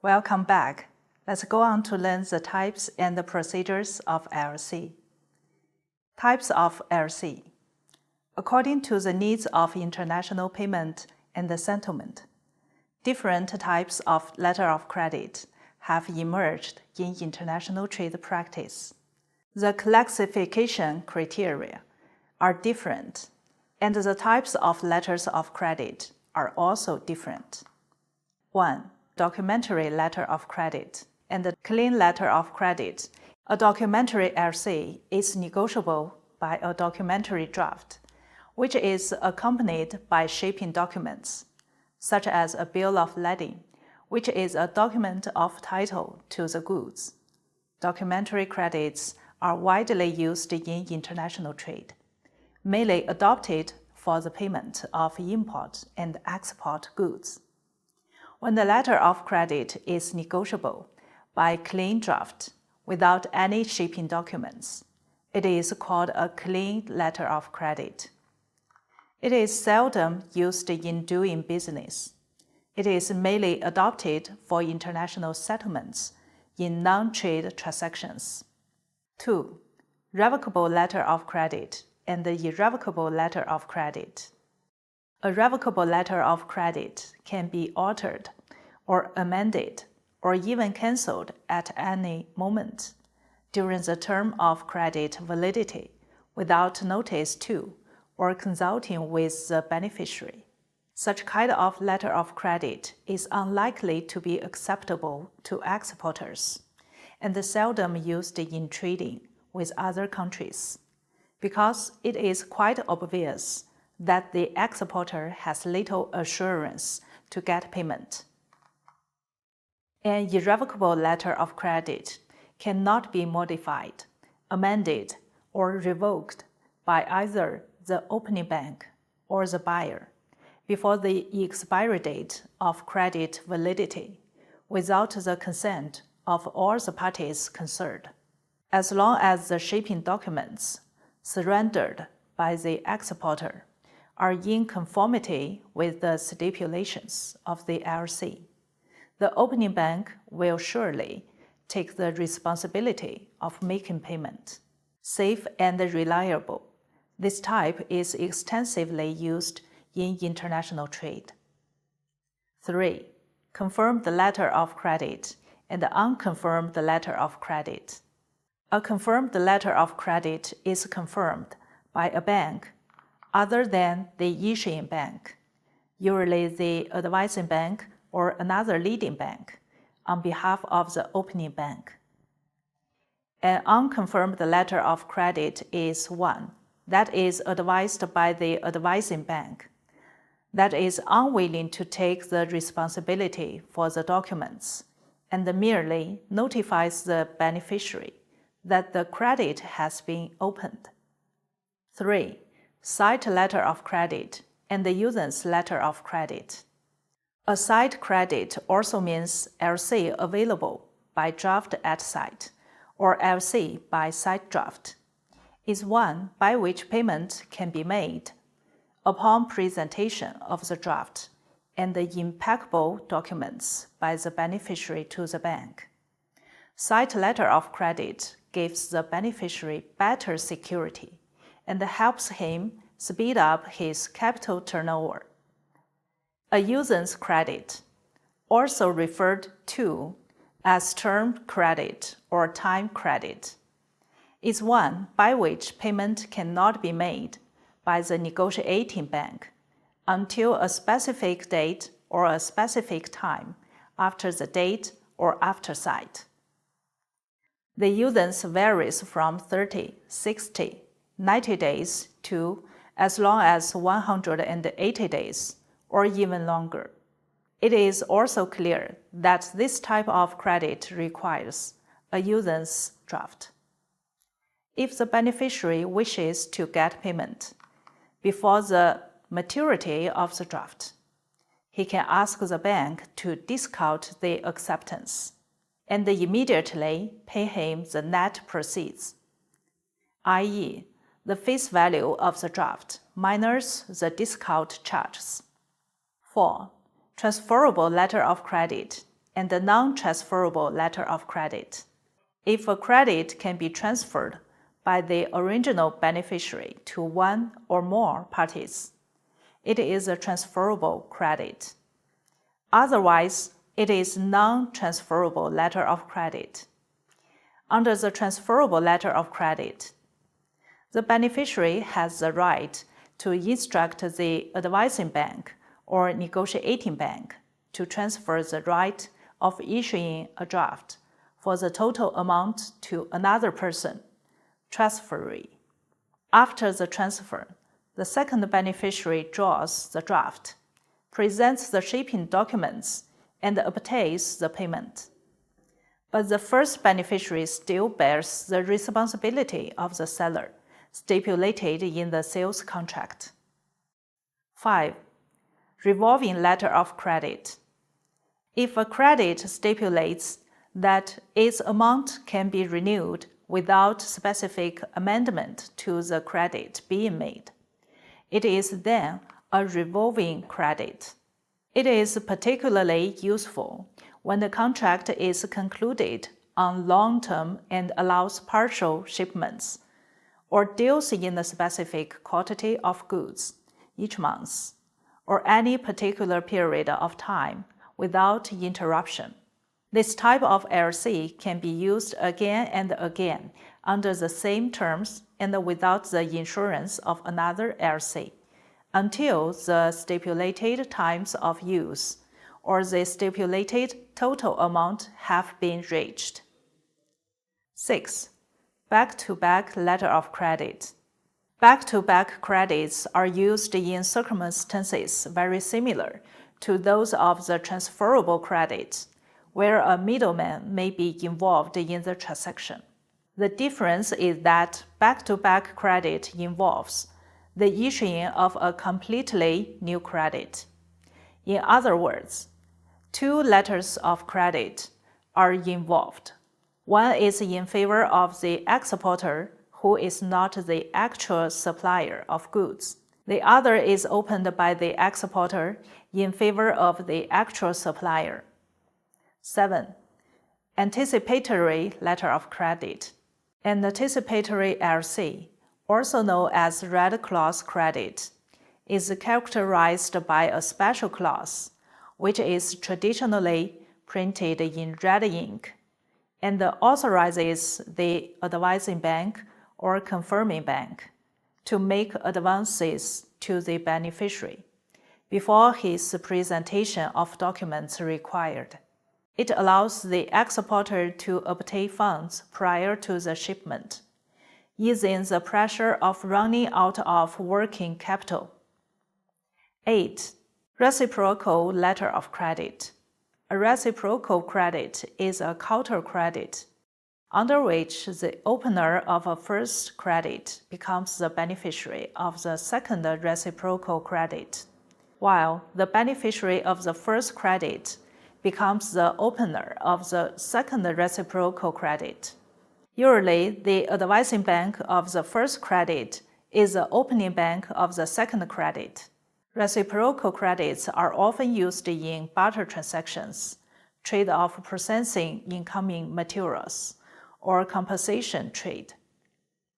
Welcome back. Let's go on to learn the types and the procedures of LC. Types of LC. According to the needs of international payment and the settlement, different types of letter of credit have emerged in international trade practice. The classification criteria are different, and the types of letters of credit are also different. 1. Documentary letter of credit and a clean letter of credit. A documentary LC is negotiable by a documentary draft, which is accompanied by shipping documents, such as a bill of lading, which is a document of title to the goods. Documentary credits are widely used in international trade, mainly adopted for the payment of import and export goods. When the letter of credit is negotiable by clean draft without any shipping documents, it is called a clean letter of credit. It is seldom used in doing business. It is mainly adopted for international settlements in non-trade transactions. 2. Revocable letter of credit and the irrevocable letter of credit. A revocable letter of credit can be altered or amended or even cancelled at any moment during the term of credit validity without notice to or consulting with the beneficiary. Such kind of letter of credit is unlikely to be acceptable to exporters and seldom used in trading with other countries, because it is quite obvious that the exporter has little assurance to get payment. An irrevocable letter of credit cannot be modified, amended, or revoked by either the opening bank or the buyer before the expiry date of credit validity without the consent of all the parties concerned, as long as the shipping documents surrendered by the exporter are in conformity with the stipulations of the LC. The opening bank will surely take the responsibility of making payment. Safe and reliable. This type is extensively used in international trade. 3. Confirmed letter of credit and unconfirmed letter of credit. A confirmed letter of credit is confirmed by a bank other than the issuing bank, usually the advising bank or another leading bank, on behalf of the opening bank. An unconfirmed letter of credit is one that is advised by the advising bank, that is unwilling to take the responsibility for the documents, and merely notifies the beneficiary that the credit has been opened. 3. Side letter of credit and the user's letter of credit. A side credit also means LC available by draft at site or LC by site draft, is one by which payment can be made upon presentation of the draft and the impeccable documents by the beneficiary to the bank. Side letter of credit gives the beneficiary better security and helps him speed up his capital turnover. A user's credit, also referred to as term credit or time credit, is one by which payment cannot be made by the negotiating bank until a specific date or a specific time after the date or after sight. The usance varies from 30, 60, 90 days to as long as 180 days or even longer. It is also clear that this type of credit requires a user's draft. If the beneficiary wishes to get payment before the maturity of the draft, he can ask the bank to discount the acceptance and immediately pay him the net proceeds, i.e., the face value of the draft minus the discount charges. 4. Transferable letter of credit and a non-transferable letter of credit. If a credit can be transferred by the original beneficiary to one or more parties, it is a transferable credit. Otherwise, it is non-transferable letter of credit. Under the transferable letter of credit, the beneficiary has the right to instruct the advising bank or negotiating bank to transfer the right of issuing a draft for the total amount to another person, transferee. After the transfer, the second beneficiary draws the draft, presents the shipping documents, and obtains the payment. But the first beneficiary still bears the responsibility of the seller, stipulated in the sales contract. 5. Revolving letter of credit. If a credit stipulates that its amount can be renewed without specific amendment to the credit being made, it is then a revolving credit. It is particularly useful when the contract is concluded on long-term and allows partial shipments, or deals in a specific quantity of goods each month, or any particular period of time without interruption. This type of LC can be used again and again under the same terms and without the insurance of another LC, until the stipulated times of use or the stipulated total amount have been reached. 6. Back-to-back letter of credit. Back-to-back credits are used in circumstances very similar to those of the transferable credit, where a middleman may be involved in the transaction. The difference is that back-to-back credit involves the issuing of a completely new credit. In other words, two letters of credit are involved. One is in favor of the exporter, who is not the actual supplier of goods. The other is opened by the exporter in favor of the actual supplier. 7. Anticipatory letter of credit. An anticipatory LC, also known as red clause credit, is characterized by a special clause, which is traditionally printed in red ink, and authorizes the advising bank or confirming bank to make advances to the beneficiary before his presentation of documents required. It allows the exporter to obtain funds prior to the shipment, easing the pressure of running out of working capital. 8. Reciprocal letter of credit. A reciprocal credit is a counter credit, under which the opener of a first credit becomes the beneficiary of the second reciprocal credit, while the beneficiary of the first credit becomes the opener of the second reciprocal credit. Usually, the advising bank of the first credit is the opening bank of the second credit. Reciprocal credits are often used in barter transactions, trade of processing incoming materials, or compensation trade.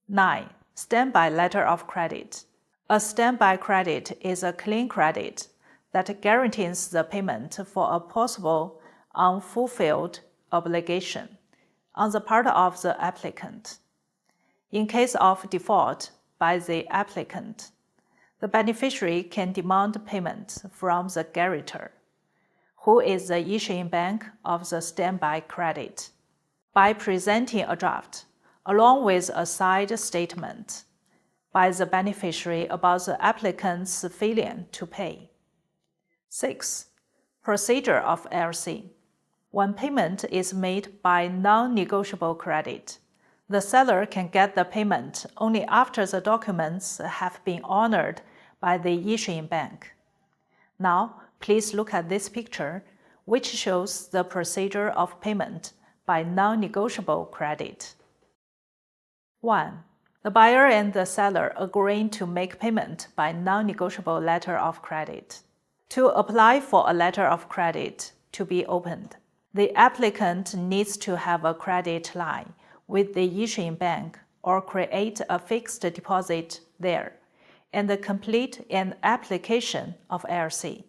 9. Standby letter of credit. A standby credit is a clean credit that guarantees the payment for a possible unfulfilled obligation on the part of the applicant. In case of default by the applicant, the beneficiary can demand payment from the guarantor, who is the issuing bank of the standby credit, by presenting a draft, along with a side statement, by the beneficiary about the applicant's failure to pay. 6. Procedure of LC. When payment is made by non-negotiable credit, the seller can get the payment only after the documents have been honored by the issuing bank. Now, please look at this picture, which shows the procedure of payment by non-negotiable credit. 1. The buyer and the seller agreeing to make payment by non-negotiable letter of credit. To apply for a letter of credit to be opened, the applicant needs to have a credit line with the issuing bank or create a fixed deposit there and complete an application of LC.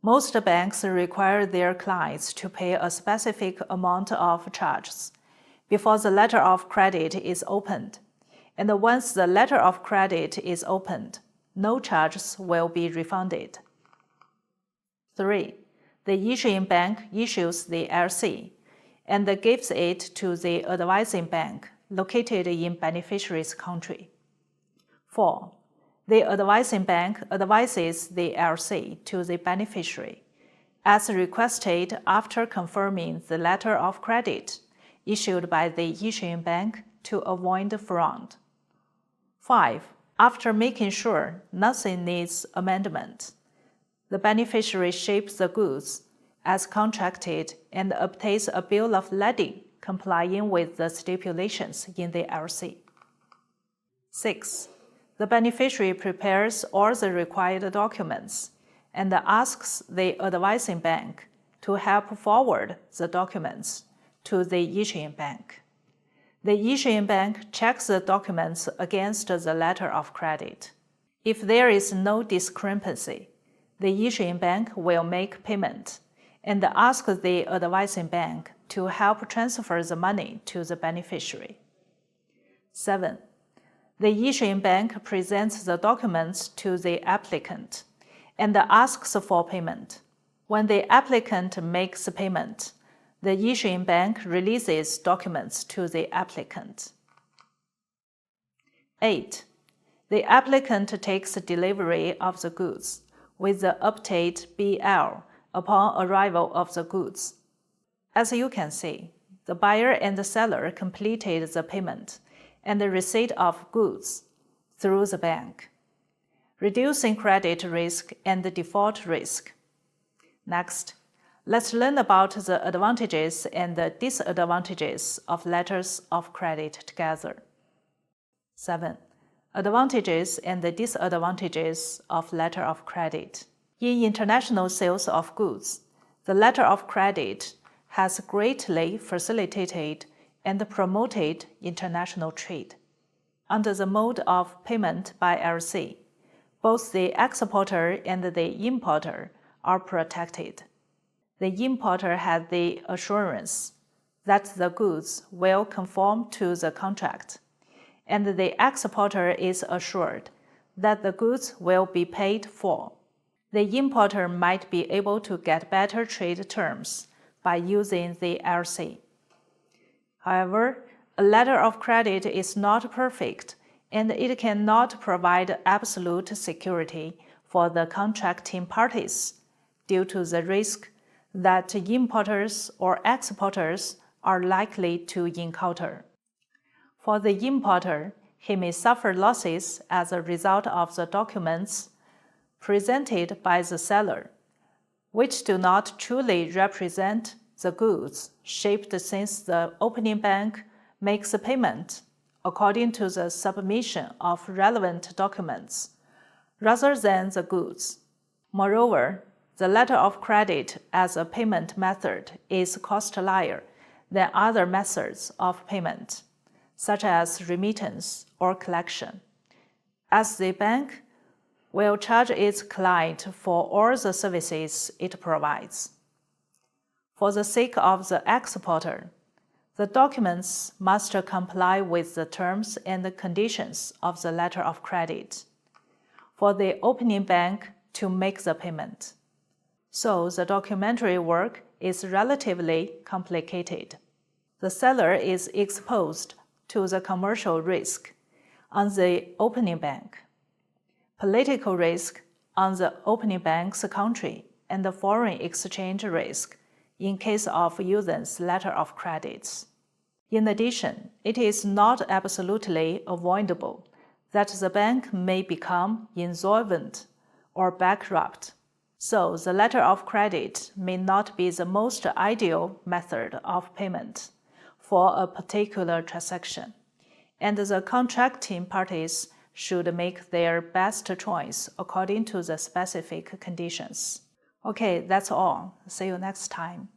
Most banks require their clients to pay a specific amount of charges before the letter of credit is opened, and once the letter of credit is opened, no charges will be refunded. 3. The issuing bank issues the LC and gives it to the advising bank located in beneficiary's country. 4. The advising bank advises the LC to the beneficiary, as requested after confirming the letter of credit issued by the issuing bank to avoid fraud. 5. After making sure nothing needs amendment, the beneficiary ships the goods as contracted and obtains a bill of lading complying with the stipulations in the LC. 6. The beneficiary prepares all the required documents and asks the advising bank to help forward the documents to the issuing bank. The issuing bank checks the documents against the letter of credit. If there is no discrepancy, the issuing bank will make payment and ask the advising bank to help transfer the money to the beneficiary. 7. The issuing bank presents the documents to the applicant and asks for payment. When the applicant makes payment, the issuing bank releases documents to the applicant. 8. The applicant takes delivery of the goods with the obtained BL upon arrival of the goods. As you can see, the buyer and the seller completed the payment and the receipt of goods through the bank, reducing credit risk and the default risk. Next, let's learn about the advantages and the disadvantages of letters of credit together. 7. Advantages and the disadvantages of letter of credit. In international sales of goods, the letter of credit has greatly facilitated and promoted international trade. Under the mode of payment by LC, both the exporter and the importer are protected. The importer has the assurance that the goods will conform to the contract, and the exporter is assured that the goods will be paid for. The importer might be able to get better trade terms by using the LC. However, a letter of credit is not perfect, and it cannot provide absolute security for the contracting parties due to the risk that importers or exporters are likely to encounter. For the importer, he may suffer losses as a result of the documents presented by the seller, which do not truly represent the goods shipped since the opening bank makes a payment according to the submission of relevant documents, rather than the goods. Moreover, the letter of credit as a payment method is costlier than other methods of payment, such as remittance or collection, as the bank will charge its client for all the services it provides. For the sake of the exporter, the documents must comply with the terms and the conditions of the letter of credit for the opening bank to make the payment. So the documentary work is relatively complicated. The seller is exposed to the commercial risk on the opening bank, political risk on the opening bank's country, and the foreign exchange risk in case of using letter of credits. In addition, it is not absolutely avoidable that the bank may become insolvent or bankrupt, so the letter of credit may not be the most ideal method of payment for a particular transaction, and the contracting parties should make their best choice according to the specific conditions. Okay, that's all. See you next time.